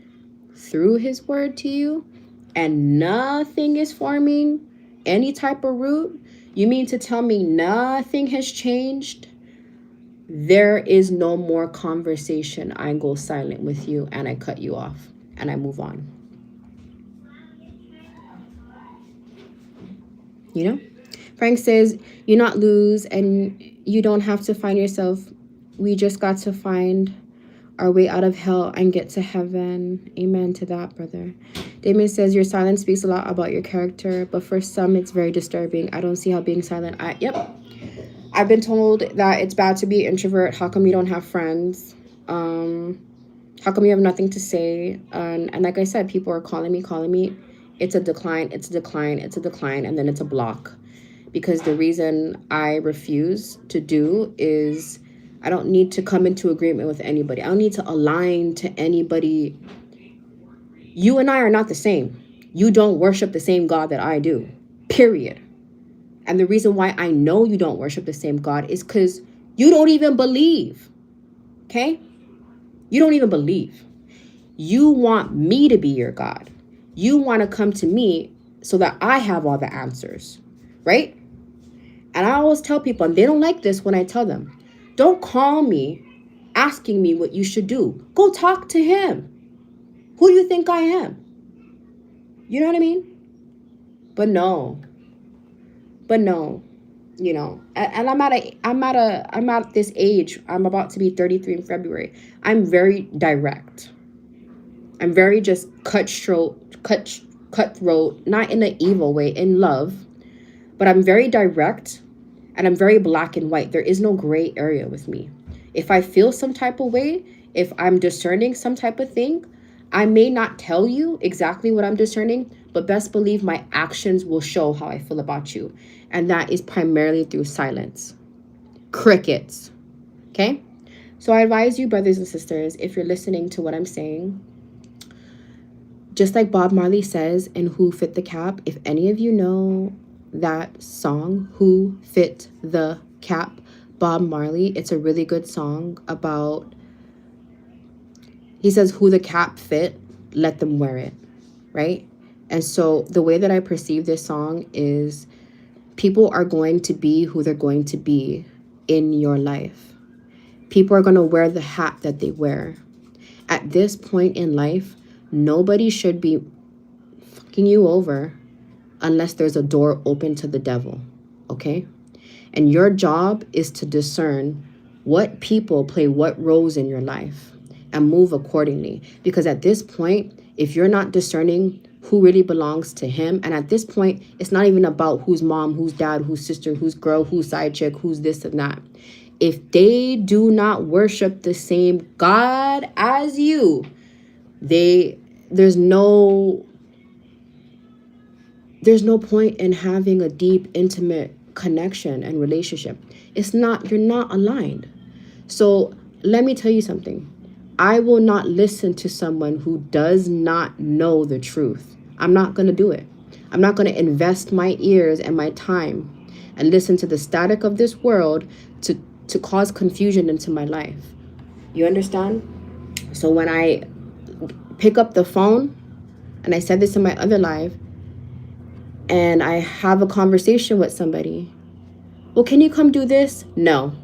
through his word to you, and nothing is forming any type of root, you mean to tell me nothing has changed? There is no more conversation. I go silent with you and I cut you off and I move on. You know? Frank says, you not lose and you don't have to find yourself. We just got to find our way out of hell and get to heaven. Amen to that, brother. Damien says, your silence speaks a lot about your character, but for some, it's very disturbing. I don't see how being silent... Yep. I've been told that it's bad to be an introvert. How come you don't have friends? How come you have nothing to say? And like I said, people are calling me. It's a decline, and then it's a block. Because the reason I refuse to do is I don't need to come into agreement with anybody. I don't need to align to anybody. You and I are not the same. You don't worship the same God that I do, period. And the reason why I know you don't worship the same God is because you don't even believe, okay? You don't even believe. You want me to be your God. You want to come to me so that I have all the answers, right? And I always tell people, and they don't like this when I tell them, don't call me asking me what you should do. Go talk to him. Who do you think I am? You know what I mean? But no, you know, and I'm at this age. I'm about to be 33 in February. I'm very direct. I'm very just cutthroat, not in an evil way, in love. But I'm very direct and I'm very black and white. There is no gray area with me. If I feel some type of way, if I'm discerning some type of thing, I may not tell you exactly what I'm discerning, but best believe my actions will show how I feel about you. And that is primarily through silence. Crickets. Okay? So I advise you, brothers and sisters, if you're listening to what I'm saying, just like Bob Marley says in Who Fit the Cap, if any of you know that song, Who Fit the Cap, Bob Marley, it's a really good song about, he says, who the cap fit, let them wear it, right? And so the way that I perceive this song is people are going to be who they're going to be in your life. People are going to wear the hat that they wear. At this point in life, nobody should be fucking you over unless there's a door open to the devil, okay? And your job is to discern what people play what roles in your life and move accordingly. Because at this point, if you're not discerning who really belongs to him, and at this point, it's not even about who's mom, who's dad, who's sister, who's girl, who's side chick, who's this and that. If they do not worship the same God as you, there's no point in having a deep, intimate connection and relationship. You're not aligned. So let me tell you something. I will not listen to someone who does not know the truth. I'm not going to do it. I'm not going to invest my ears and my time and listen to the static of this world to cause confusion into my life. You understand? So when I pick up the phone, and I said this in my other live, and I have a conversation with somebody, well, can you come do this? No.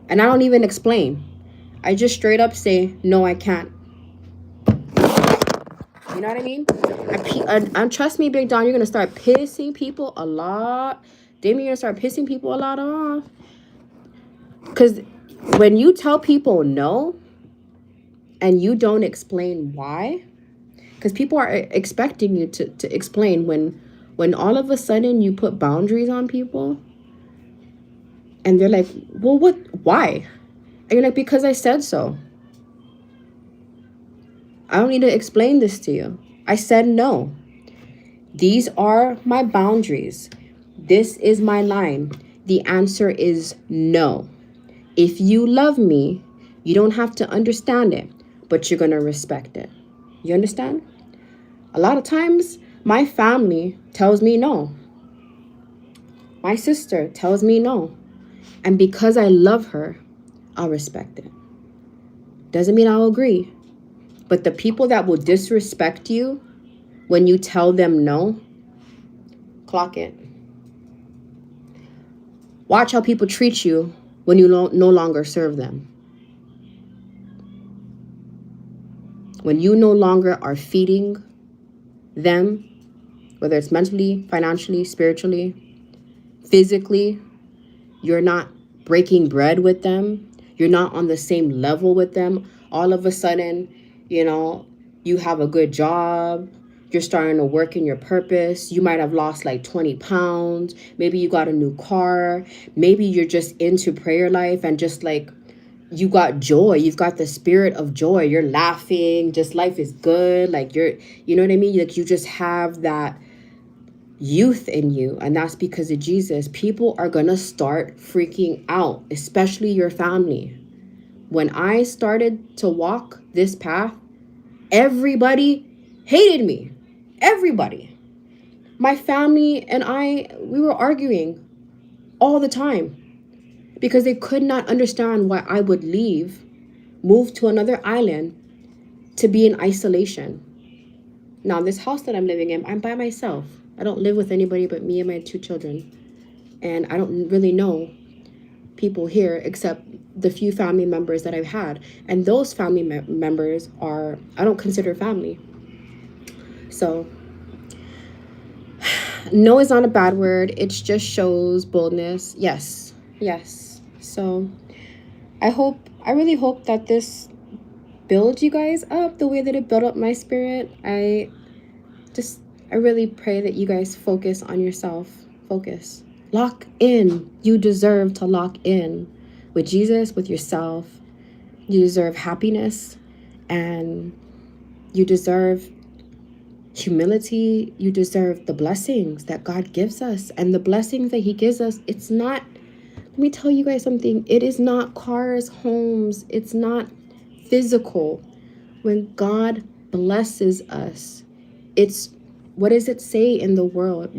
And I don't even explain. I just straight up say, no, I can't. You know what I mean? And trust me, Big Don, you're going to start pissing people a lot. Damien, you're going to start pissing people a lot off. Because when you tell people no, and you don't explain why, because people are expecting you to explain when all of a sudden you put boundaries on people, and they're like, well, why? And you're like, because I said so. I don't need to explain this to you. I said no. These are my boundaries. This is my line. The answer is no. If you love me, you don't have to understand it, but you're going to respect it. You understand? A lot of times, my family tells me no. My sister tells me no. And because I love her, I'll respect it. Doesn't mean I'll agree. But the people that will disrespect you when you tell them no, clock it. Watch how people treat you when you no longer serve them. When you no longer are feeding them, whether it's mentally, financially, spiritually, physically, you're not breaking bread with them, you're not on the same level with them, all of a sudden, you have a good job, you're starting to work in your purpose, you might have lost like 20 pounds, maybe you got a new car, maybe you're just into prayer life and just like, you got joy, you've got the spirit of joy, you're laughing, just life is good, like you know what I mean? Like you just have that youth in you, and that's because of Jesus. People are gonna start freaking out, especially your family. When I started to walk this path, everybody hated me. Everybody. My family and we were arguing all the time because they could not understand why I would leave, move to another island to be in isolation. Now, this house that I'm living in, I'm by myself. I don't live with anybody but me and my 2 children. And I don't really know people here except the few family members that I've had. And those family members I don't consider family. So, no is not a bad word. It just shows boldness. Yes. So, I really hope that this builds you guys up the way that it built up my spirit. I really pray that you guys focus on yourself. Focus. Lock in. You deserve to lock in with Jesus, with yourself, You deserve happiness, and you deserve humility. You deserve the blessings that God gives us. And the blessings that he gives us, it's not, let me tell you guys something. It is not cars, homes. It's not physical. When God blesses us, it's, what does it say in the word?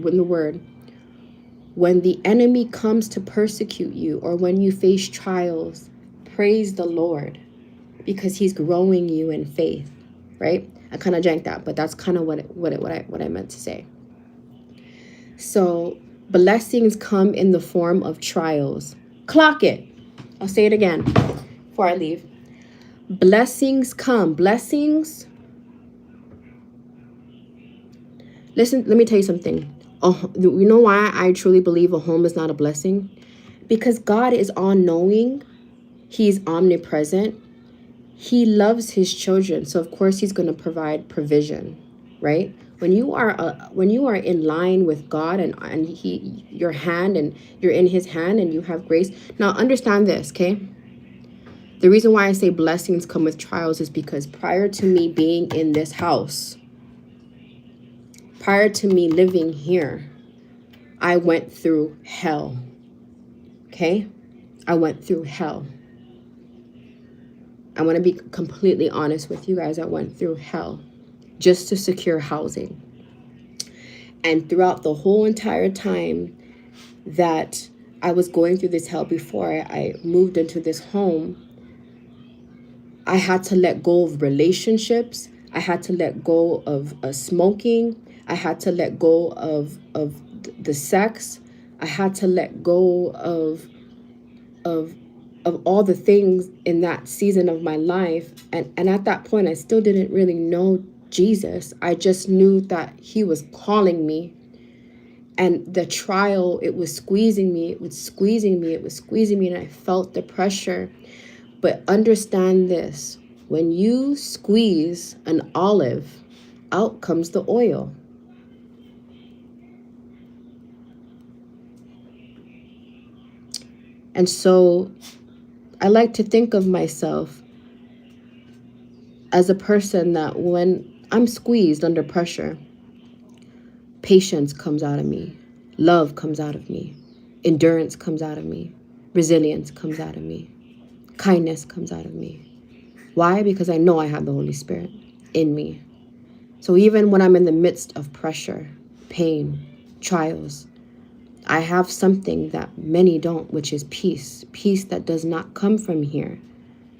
When the enemy comes to persecute you, or when you face trials, praise the Lord, because he's growing you in faith, right? I kind of janked that, but that's kind of what I meant to say. So blessings come in the form of trials. Clock it. I'll say it again before I leave. Blessings come. Blessings. Listen, let me tell you something. You know why I truly believe a home is not a blessing? Because God is all-knowing. He's omnipresent. He loves his children. So of course he's going to provide provision, right? When you are in line with God, and your hand, and you're in his hand, and you have grace. Now understand this, okay? The reason why I say blessings come with trials is because prior to me being in this house, prior to me living here, I went through hell. Okay? I went through hell. I want to be completely honest with you guys. I went through hell just to secure housing. And throughout the whole entire time that I was going through this hell before I moved into this home, I had to let go of relationships. I had to let go of smoking. I had to let go of the sex. I had to let go of all the things in that season of my life. And at that point, I still didn't really know Jesus. I just knew that he was calling me. And the trial, it was squeezing me. It was squeezing me. It was squeezing me. And I felt the pressure. But understand this. When you squeeze an olive, out comes the oil. And so I like to think of myself as a person that when I'm squeezed under pressure, patience comes out of me, love comes out of me, endurance comes out of me, resilience comes out of me, kindness comes out of me. Why? Because I know I have the Holy Spirit in me. So even when I'm in the midst of pressure, pain, trials, I have something that many don't, which is peace. Peace that does not come from here.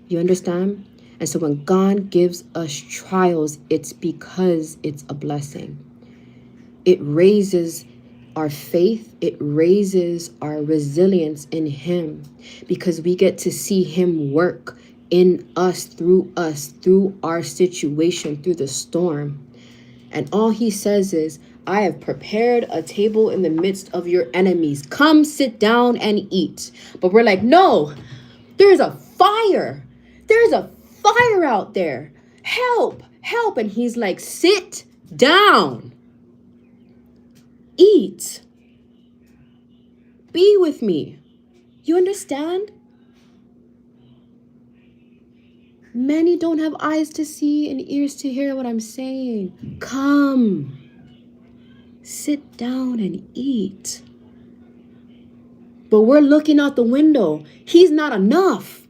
You understand? And so when God gives us trials, it's because it's a blessing. It raises our faith. It raises our resilience in him, because we get to see him work in us, through our situation, through the storm. And all he says is, I have prepared a table in the midst of your enemies. Come sit down and eat. But we're like, no, there's a fire. There's a fire out there. Help, help. And he's like, sit down. Eat. Be with me. You understand? Many don't have eyes to see and ears to hear what I'm saying. Come. Sit down and eat. But we're looking out the window. He's not enough.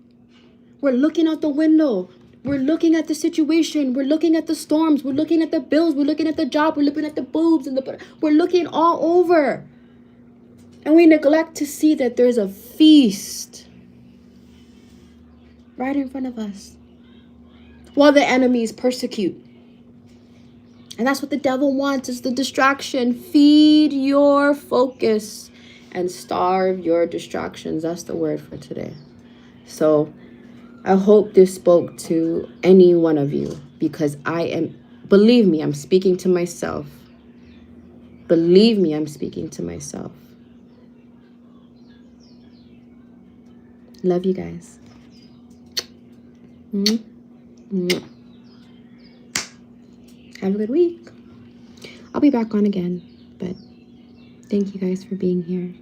We're looking out the window. We're looking at the situation. We're looking at the storms. We're looking at the bills. We're looking at the job. We're looking at the boobs. We're looking all over. And we neglect to see that there's a feast right in front of us while the enemies persecute. And that's what the devil wants, is the distraction. Feed your focus and starve your distractions. That's the word for today. So I hope this spoke to any one of you, because believe me, I'm speaking to myself. Believe me, I'm speaking to myself. Love you guys. Have a good week. I'll be back on again, but thank you guys for being here.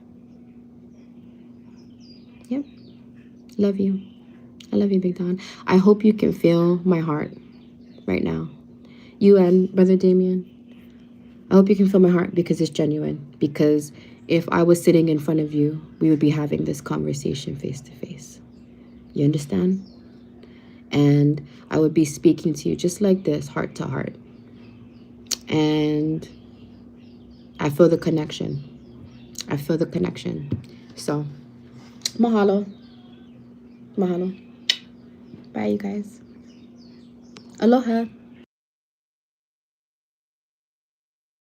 Yep. Love you. I love you, Big Don. I hope you can feel my heart right now. You and Brother Damien. I hope you can feel my heart because it's genuine. Because if I was sitting in front of you, we would be having this conversation face to face. You understand? And I would be speaking to you just like this, heart to heart. And I feel the connection. I feel the connection. So, mahalo. Mahalo. Bye, you guys. Aloha.